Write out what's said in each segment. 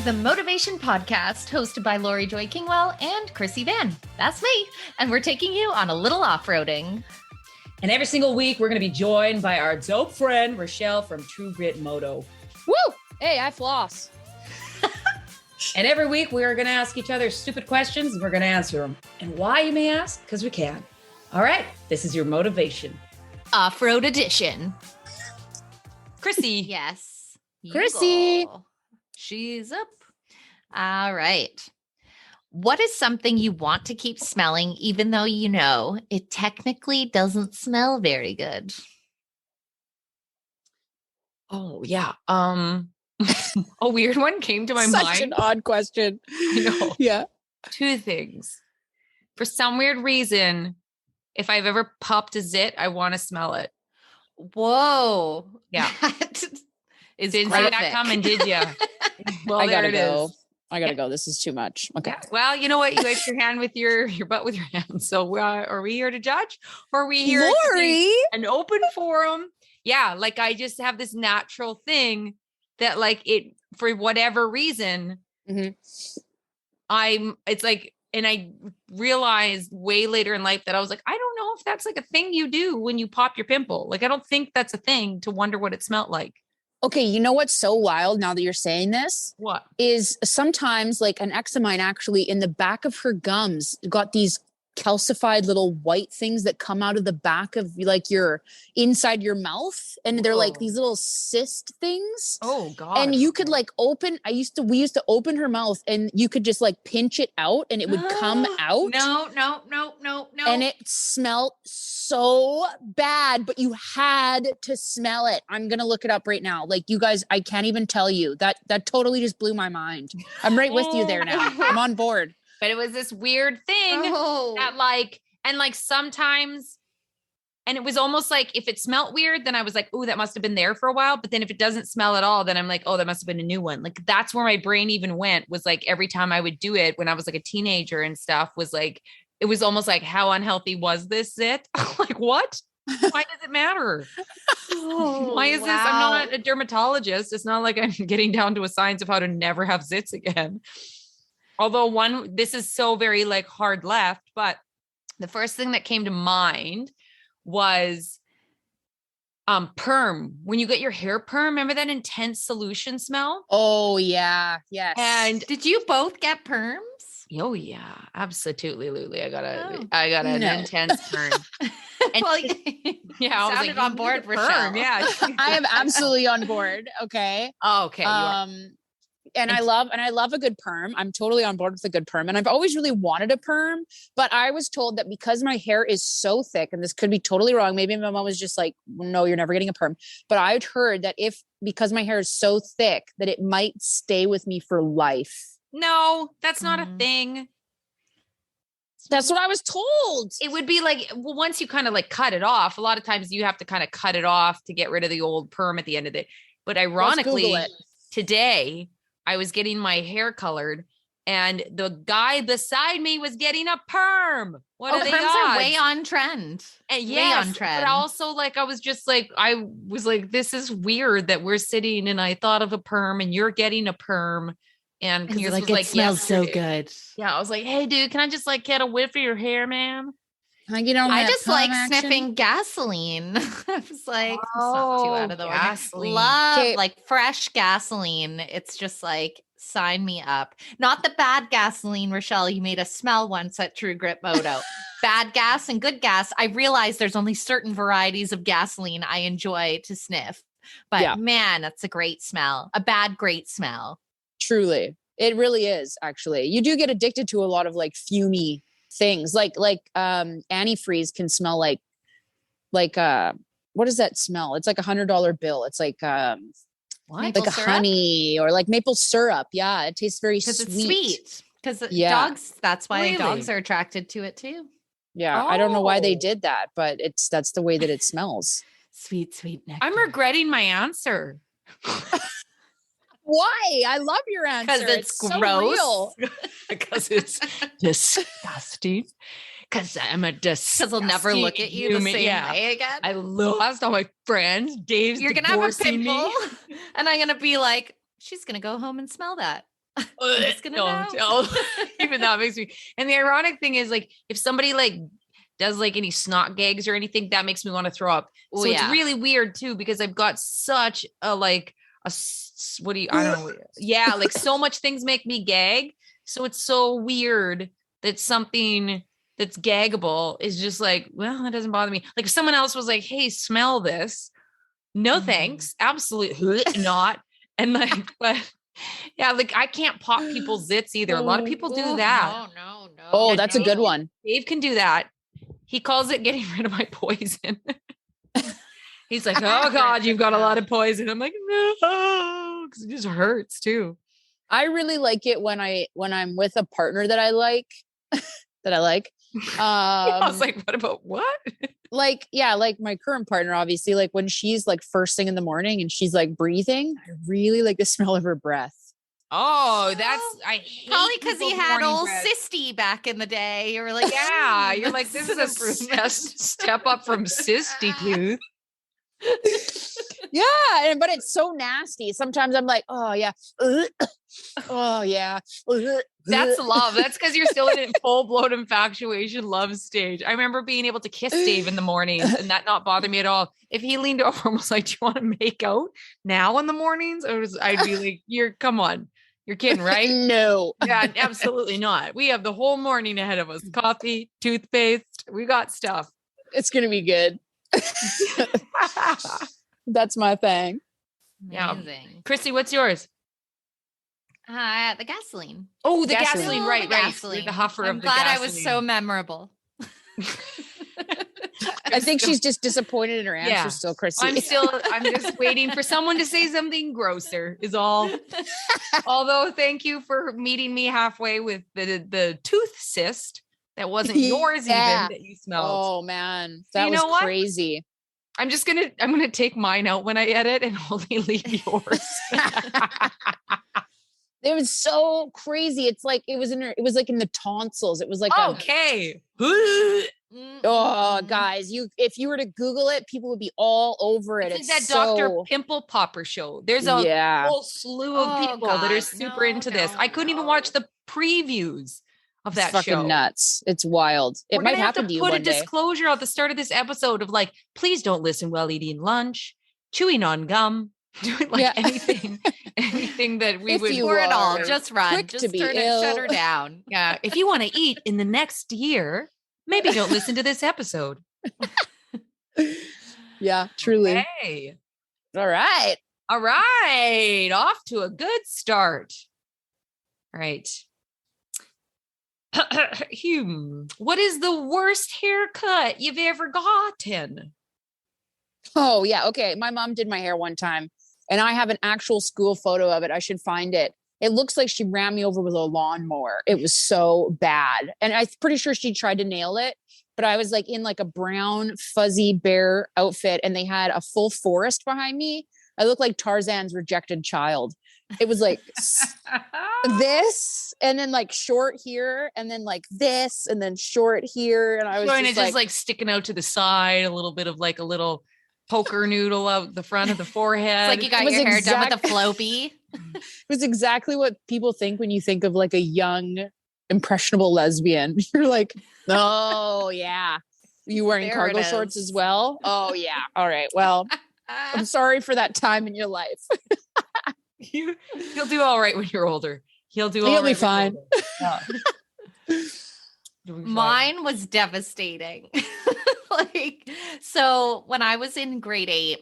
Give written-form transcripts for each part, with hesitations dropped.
is the Motovation Podcast, hosted by Laurie Joy Kingwell and Krissy Vann. That's me. And we're taking you on a little off-roading. And every single week, we're going to be joined by our dope friend, Richelle from True Grit Moto. Woo! Hey, I floss. And every week, we are going to ask each other stupid questions, and we're going to answer them. And why, you may ask? Because we can. All right, this is your Motovation Off-road edition. Krissy. Yes. Krissy. Go. She's up. All right. What is something you want to keep smelling, even though you know it technically doesn't smell very good? Oh, yeah. A weird one came to my mind. Such an odd question. I know. Yeah. Two things. For some weird reason, if I've ever popped a zit, I want to smell it. Whoa. Yeah. Is Didn't see that coming, did you? Well, I there gotta it go. is. I gotta go. This is too much. Okay. Yeah. Well, you know what? You wipe your hand with your butt with your hand. So are we here to judge? Or are we here to Laurie. be an open forum? Yeah. Like I just have this natural thing that like it, for whatever reason, Mhm. it's like, and I realized way later in life that I was like, I don't know if that's like a thing you do when you pop your pimple. Like, I don't think that's a thing to wonder what it smelled like. Okay. You know what's so wild now that you're saying this What? is sometimes like an ex of mine actually in the back of her gums got these calcified little white things that come out of the back of like your inside your mouth. And they're like Whoa. these little cyst things. Oh God. And you could like open, we used to open her mouth and you could just like pinch it out and it would come out. No. And it smelled so bad, but you had to smell it. I'm going to look it up right now. Like you guys, I can't even tell you that totally just blew my mind. I'm right with you there now. I'm on board. But it was this weird thing that like, and like sometimes, and it was almost like if it smelled weird, then I was like, oh, that must have been there for a while. But then if it doesn't smell at all, then I'm like, oh, that must have been a new one. Like that's where my brain even went, was like every time I would do it when I was like a teenager and stuff, was like, it was almost like, how unhealthy was this zit? Like, what? Why does it matter? Why is this? I'm not a dermatologist. It's not like I'm getting down to a science of how to never have zits again. Although this is so very like hard left, but the first thing that came to mind was perm. When you get your hair perm, remember that intense solution smell? Oh yeah. Yes. And did you both get perms? oh yeah, absolutely. I got an intense perm. And Well, yeah, I was sounded like, on board, perm. Richelle. Yeah. I am absolutely on board. Okay. Oh, okay. You are. And I love a good perm. I'm totally on board with a good perm. And I've always really wanted a perm, but I was told that because my hair is so thick, and this could be totally wrong. Maybe my mom was just like, no, you're never getting a perm. But I'd heard that because my hair is so thick that it might stay with me for life. No, that's not a thing. That's what I was told. It would be like, well, once you kind of like cut it off, a lot of times you have to kind of cut it off to get rid of the old perm at the end of it. But ironically, today I was getting my hair colored and the guy beside me was getting a perm. What are the perms odds? are way on trend. And way yes, on trend. but also like, I was like, this is weird that we're sitting and I thought of a perm and you're getting a perm. And you're this like, was it smells so yesterday. good. Yeah. I was like, hey dude, can I just like get a whiff of your hair, man? I just like sniffing gasoline. I was like, it's not too out of the gasoline. ordinary. Love like fresh gasoline. It's just like, sign me up. Not the bad gasoline, Richelle, you made us smell once at True Grit Moto. Bad gas and good gas. I realize there's only certain varieties of gasoline I enjoy to sniff. But man, that's a great smell. A bad, great smell. Truly. It really is, actually. You do get addicted to a lot of like fumey things. Like antifreeze can smell like what does that smell? It's like $100 bill. It's like Maple like syrup? a honey or like maple syrup. Yeah, it tastes very sweet. It's sweet. Because dogs, that's why Really? dogs are attracted to it too. Yeah, I don't know why they did that, but that's the way that it smells. Sweet, sweet nectar. I'm regretting my answer. Why? I love your answer. Because it's so gross. real. Because it's disgusting. Because I'm a disgusting. Because they'll never look at you the human. same Yeah. way again. I lost all my friends. Dave's You're going to have a divorcing pimple. me. And I'm going to be like, she's going to go home and smell that. I'm just gonna Don't. know. Oh, even that makes me. And the ironic thing is, like, if somebody like does like any snot gags or anything, that makes me want to throw up. Oh, So it's yeah. really weird too, because I've got such a like what do you, I don't know. Yeah. Like so much things make me gag. So it's so weird that something that's gaggable is just like, well, that doesn't bother me. Like if someone else was like, hey, smell this. No, thanks. Absolutely not. And like, but yeah, like I can't pop people's zits either. A lot of people do that. No. Oh, Yeah, that's a good one. Dave can do that. He calls it getting rid of my poison. He's like, oh God, you've got a lot of poison. I'm like, no, because it just hurts too. I really like it when I'm with a partner that I like. I was like, what about what? Like, yeah, like my current partner, obviously, like when she's like first thing in the morning and she's like breathing, I really like the smell of her breath. Oh, I hate Probably because he people's had morning old breath. Cysty back in the day. You were like, Yeah, you're like, this is a improvement. step up from cysty tooth. Yeah, but it's so nasty. Sometimes I'm like, oh yeah, oh yeah. That's love. That's because you're still in a full-blown infatuation love stage. I remember being able to kiss Dave in the mornings and that not bother me at all. If he leaned over and was like, do you want to make out now in the mornings? I'd be like, come on. You're kidding, right? No. Yeah, absolutely not. We have the whole morning ahead of us. Coffee, toothpaste. We got stuff. It's gonna be good. That's my thing. Yeah. Amazing. Krissy, what's yours? The gasoline. Oh, the Gasoline. gasoline. Oh, Right. the You're gasoline. the huffer I'm of the glad gasoline. I was so memorable. I think she's just disappointed in her answer Yeah. still, Krissy. I'm just waiting for someone to say something grosser is all. Although thank you for meeting me halfway with the tooth cyst that wasn't yours Yeah. even that you smelled. Oh man, that you was know what? crazy. I'm gonna take mine out when I edit and only leave yours. It was so crazy. It's like it was like in the tonsils. It was like Okay. oh guys, if you were to Google it, people would be all over it. It's like that Dr. Pimple Popper show. There's a whole slew of Oh, people that are God. super No, into this. no, I couldn't even no. watch the previews of It's that fucking show. nuts. It's wild. It We're might gonna have happen to to you put a one day. disclosure at the start of this episode of like, please don't listen while eating lunch, chewing on gum, doing like Yeah. anything that we If would you Or at all. are Just run. quick to Just be turn ill. it, shut her down. Yeah. If you want to eat in the next year, maybe don't listen to this episode. Yeah, truly. Hey. All right. All right. Off to a good start. All right. What is the worst haircut you've ever gotten? Oh, yeah. Okay. My mom did my hair one time and I have an actual school photo of it. I should find it. It looks like she ran me over with a lawnmower. It was so bad. And I'm pretty sure she tried to nail it, but I was like in like a brown fuzzy bear outfit and they had a full forest behind me. I looked like Tarzan's rejected child. It was like this and then like short here and then like this and then short here. And I was just like sticking out to the side, a little bit of like a little poker noodle out the front of the forehead. It's like you got It was your hair done with a floppy. it was exactly what people think when you think of like a young, impressionable lesbian. You're like, oh yeah. You wearing There cargo it shorts is. as well? Oh yeah. All right. Well, I'm sorry for that time in your life. He'll do all right when you're older. He'll do all He'll right. be fine. Mine was devastating. Like, so when I was in grade 8,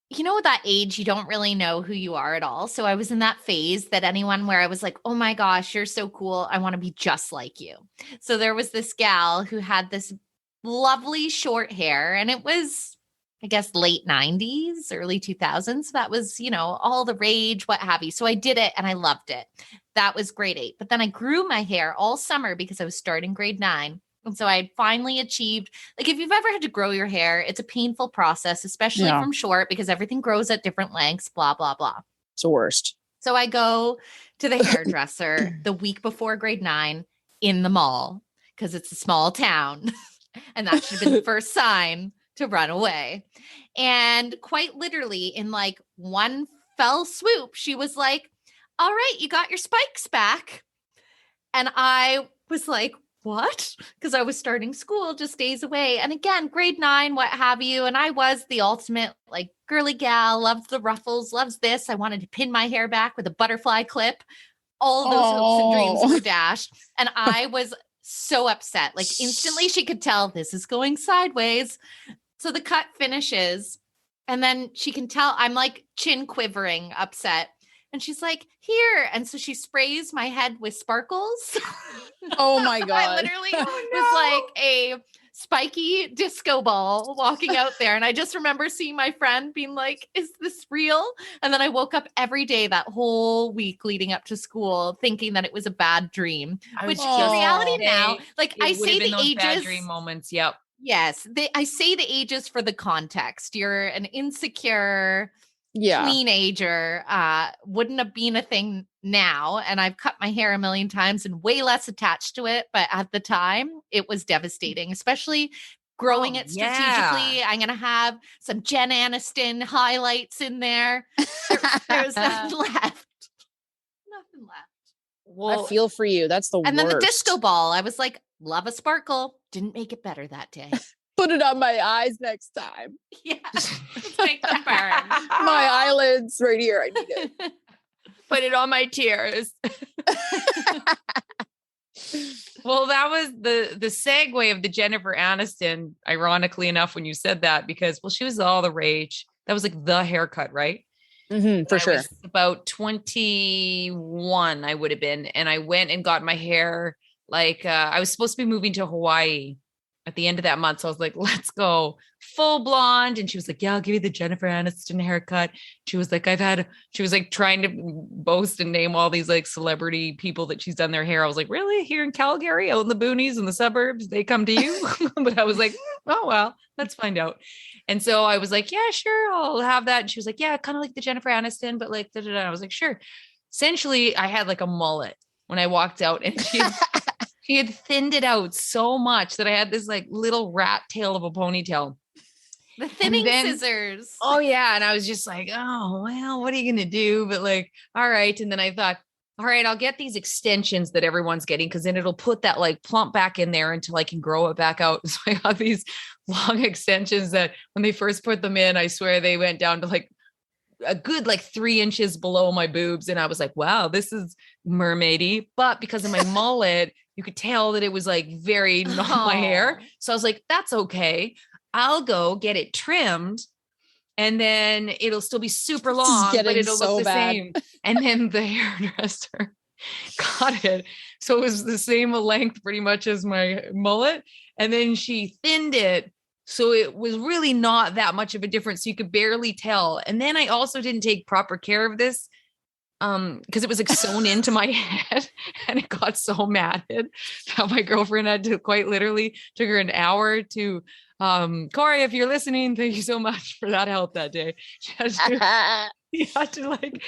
you know, at that age, you don't really know who you are at all. So I was in that phase that anyone where I was like, oh my gosh, you're so cool. I want to be just like you. So there was this gal who had this lovely short hair and it was, I guess, late 90s, early 2000s. That was, you know, all the rage, what have you. So I did it and I loved it. That was grade 8. But then I grew my hair all summer because I was starting grade 9. And so I had finally achieved, like, if you've ever had to grow your hair, it's a painful process, especially from short, because everything grows at different lengths, blah, blah, blah. It's the worst. So I go to the hairdresser the week before grade 9 in the mall because it's a small town. And that should have been the first sign to run away. And quite literally in like one fell swoop, she was like, all right, you got your spikes back. And I was like, what? Because I was starting school just days away. And again, grade 9, what have you. And I was the ultimate like girly gal, loved the ruffles, loves this. I wanted to pin my hair back with a butterfly clip. All those hopes and dreams were dashed. And I was so upset. Like instantly she could tell this is going sideways. So the cut finishes. And then she can tell I'm like chin quivering, upset. And she's like, here. And so she sprays my head with sparkles. Oh my God. I literally was like a spiky disco ball walking out there. And I just remember seeing my friend being like, is this real? And then I woke up every day that whole week leading up to school thinking that it was a bad dream, which in reality now, like I say the ages. Bad dream moments. Yep. Yes. I say the ages for the context. You're an insecure teenager, wouldn't have been a thing now. And I've cut my hair a million times and way less attached to it. But at the time, it was devastating, especially growing it strategically. I'm going to have some Jen Aniston highlights in there. There's nothing left. Nothing left. Well, I feel for you. That's the worst. And then the disco ball, I was like, love a sparkle. Didn't make it better that day. Put it on my eyes next time. Yeah. Make them burn. My eyelids right here. I need it. Put it on my tears. Well, that was the segue of the Jennifer Aniston, ironically enough, when you said that, because, well, she was all the rage. That was like the haircut, right? Mm-hmm, for sure. About 21, I would have been. And I went and got my hair like, I was supposed to be moving to Hawaii at the end of that month. So I was like, let's go full blonde. And she was like, yeah, I'll give you the Jennifer Aniston haircut. She was like, she was like trying to boast and name all these like celebrity people that she's done their hair. I was like, really? Here in Calgary, out in the boonies and the suburbs, they come to you? But I was like, oh, well, let's find out. And so I was like, yeah, sure, I'll have that. And she was like, yeah, kind of like the Jennifer Aniston, but like, da-da-da. I was like, sure. Essentially, I had like a mullet when I walked out, and she had thinned it out so much that I had this like little rat tail of a ponytail. The thinning scissors. Oh yeah. And I was just like, oh, well, what are you going to do? But like, all right. And then I thought, all right, I'll get these extensions that everyone's getting, because then it'll put that like plump back in there until I can grow it back out. So I got these long extensions that when they first put them in, I swear they went down to like a good like 3 inches below my boobs. And I was like, wow, this is mermaidy. But because of my mullet, you could tell that it was like very not my hair. So I was like, that's okay. I'll go get it trimmed, and then it'll still be super long, but it'll look the same. And then the hairdresser got it. So it was the same length pretty much as my mullet. And then she thinned it. So it was really not that much of a difference. So you could barely tell. And then I also didn't take proper care of this, because it was like sewn into my head, and it got so matted that my girlfriend had to quite literally took her an hour to, Corey, if you're listening, thank you so much for that help that day. She had to like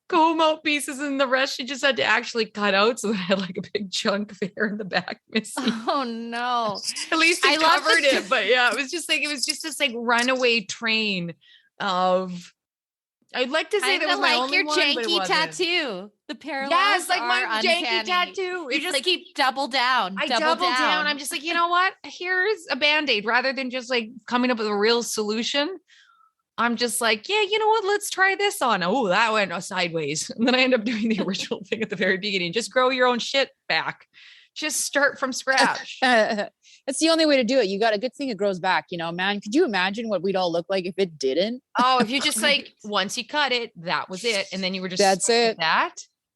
comb out pieces, and the rest she just had to actually cut out, so that I had like a big chunk of hair in the back missing. Oh no. At least it covered it. But yeah, it was just this like runaway train of, I'd like to say that was my only one, but it wasn't. Tattoo. The parallels. Yes, like my uncanny. janky tattoo. You just like, keep double down. I double down. I'm just like, you know what? Here's a Band-Aid rather than just like coming up with a real solution. I'm just like, yeah, you know what? Let's try this on. Oh, that went sideways. And then I end up doing the original thing at the very beginning. Just grow your own shit back. Just start from scratch. That's the only way to do it. You got a good thing it grows back, you know, man. Could you imagine what we'd all look like if it didn't? Oh, if you just like, once you cut it, that was it. And then you were just, that's it.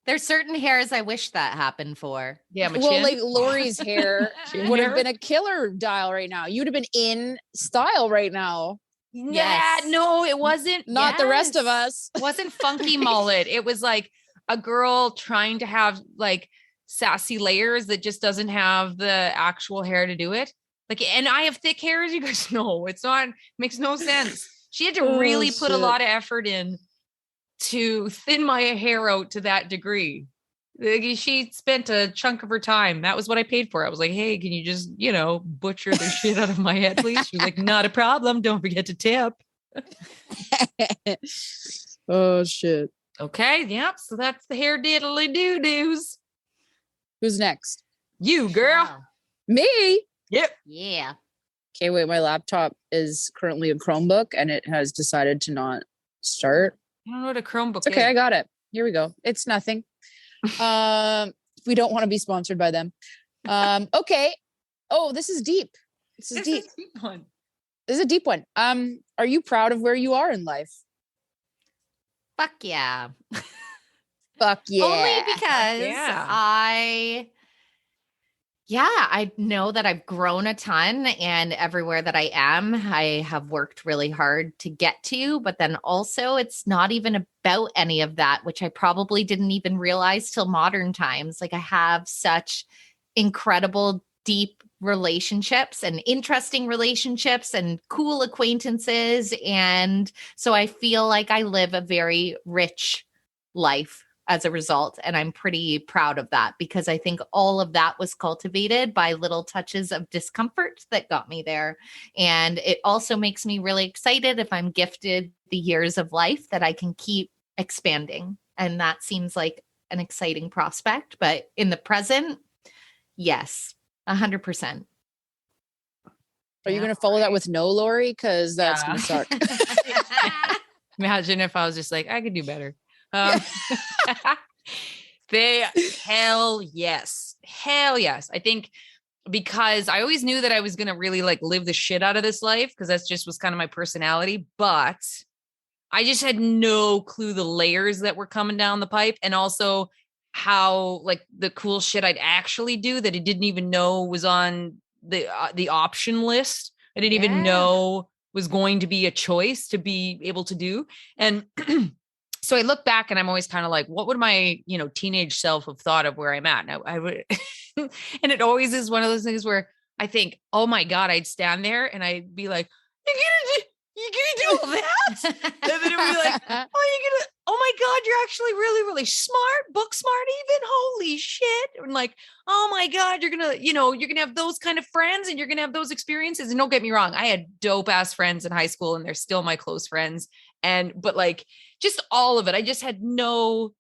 There's certain hairs I wish that happened for. Yeah. Well, like Laurie's hair would have been a killer dial right now. You'd have been in style right now. Yeah, no, it wasn't. Not the rest of us. It wasn't funky mullet. It was like a girl trying to have like sassy layers that just doesn't have the actual hair to do it. Like, and I have thick hair, as you guys know. It's not, makes no sense. She had to really put a lot of effort in to thin my hair out to that degree. She spent a chunk of her time. That was what I paid for. I was like, hey, can you just, you know, butcher the shit out of my head, please? She was like, not a problem. Don't forget to tip. Oh, shit. Okay. Yep. So that's the hair diddly doo-doos. Who's next? You, girl. Wow. Me. Yep. Yeah. Okay, wait, my laptop is currently a Chromebook and it has decided to not start. I don't know what a Chromebook It's okay, is. I got it. Here we go. It's nothing. We don't want to be sponsored by them. Okay. Oh, this is deep. This is deep. Is a deep one. This is a deep one. Are you proud of where you are in life? Fuck yeah. Fuck yeah. Only because Yeah. I know that I've grown a ton, and everywhere that I am, I have worked really hard to get to. But then also, it's not even about any of that, which I probably didn't even realize till modern times. Like, I have such incredible, deep relationships and interesting relationships and cool acquaintances. And so I feel like I live a very rich life as a result. And I'm pretty proud of that, because I think all of that was cultivated by little touches of discomfort that got me there. And it also makes me really excited if I'm gifted the years of life that I can keep expanding. And that seems like an exciting prospect. But in the present, yes, 100%. Are you going to follow that with no, Laurie? Because that's going to suck. Imagine if I was just like, I could do better. Hell yes. I think because I always knew that I was going to really like live the shit out of this life, because that's just was kind of my personality. But I just had no clue the layers that were coming down the pipe, and also how like the cool shit I'd actually do that I didn't even know was on the option list. I didn't even know was going to be a choice to be able to do. And so I look back and I'm always kind of like, what would my, teenage self have thought of where I'm at? And I would, and it always is one of those things where I think, oh my God, I'd stand there and I'd be like, you gonna do all that? And then it'd be like, oh my God, you're actually really, really smart, book smart even. Holy shit. And like, oh my God, you're gonna have those kind of friends and you're gonna have those experiences. And don't get me wrong, I had dope ass friends in high school and they're still my close friends. But like just all of it, I just had no.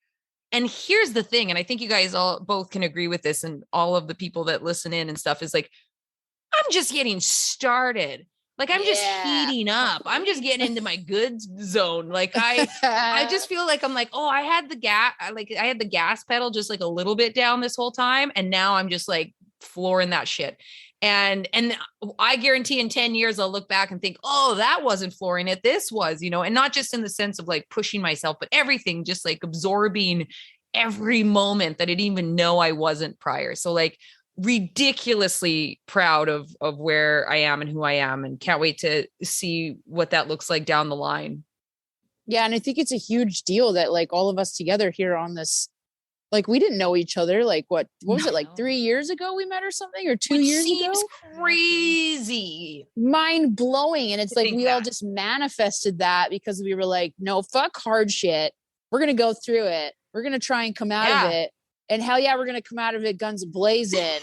And here's the thing, and I think you guys all both can agree with this, and all of the people that listen in and stuff is like, I'm just getting started. Like I'm just heating up. I'm just getting into my good zone. Like I just feel like I'm like, oh, I had the gas pedal just like a little bit down this whole time. And now I'm just like flooring that shit. And I guarantee in 10 years, I'll look back and think, oh, that wasn't flooring it. This was, and not just in the sense of like pushing myself, but everything, just like absorbing every moment that I didn't even know I wasn't prior. So like, ridiculously proud of where I am and who I am, and can't wait to see what that looks like down the line. Yeah. And I think it's a huge deal that like all of us together here on this, like we didn't know each other. Like what was it, like 3 years ago we met or something, or 2 years ago? Crazy. Mind blowing. And it's like, we all just manifested that because we were like, no, fuck hard shit. We're going to go through it. We're going to try and come out of it. And hell yeah, we're going to come out of it guns blazing,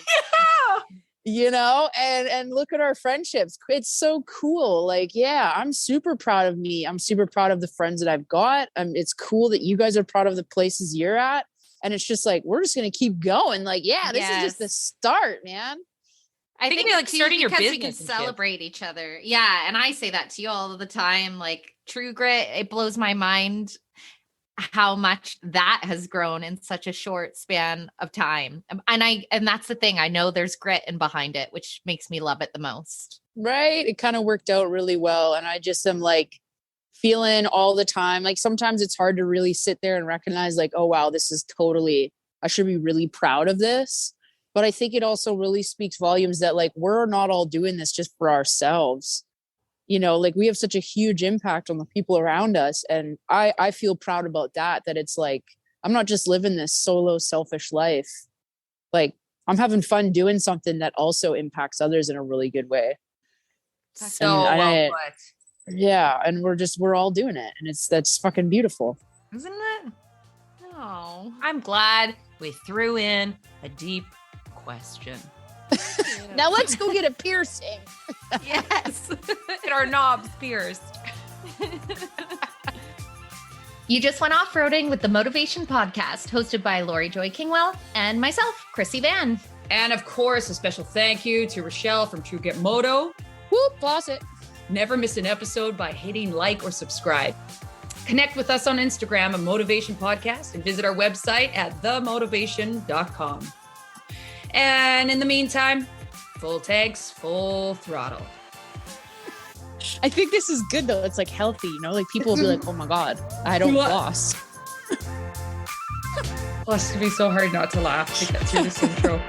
and look at our friendships. It's so cool. Like, yeah, I'm super proud of me. I'm super proud of the friends that I've got. It's cool that you guys are proud of the places you're at. And it's just like, we're just going to keep going. Like, yeah, this is just the start, man. I think like starting your business, we can celebrate each other. Yeah. And I say that to you all the time, like true grit. It blows my mind how much that has grown in such a short span of time. And that's the thing. I know there's grit in behind it, which makes me love it the most. Right. It kind of worked out really well. And I just am like feeling all the time. Like sometimes it's hard to really sit there and recognize like, oh, wow, this is totally, I should be really proud of this. But I think it also really speaks volumes that like, we're not all doing this just for ourselves. Like we have such a huge impact on the people around us. And I feel proud about that it's like, I'm not just living this solo selfish life. Like I'm having fun doing something that also impacts others in a really good way. Well put. Yeah. And we're all doing it. And that's fucking beautiful. Isn't it? No. I'm glad we threw in a deep question. Now let's go get a piercing. Yes. Get our knobs pierced. You just went off-roading with the Motovation Podcast, hosted by Laurie Joy Kingwell and myself, Krissy Vann. And of course, a special thank you to Richelle from True Grit Moto. Whoop, boss it. Never miss an episode by hitting like or subscribe. Connect with us on Instagram at Motovation Podcast and visit our website at themotovation.com. And in the meantime, full tanks, full throttle. I think this is good though. It's like healthy, you know, like people will be like, oh my God, I don't floss. Oh, it's gonna be so hard not to laugh to get through this intro.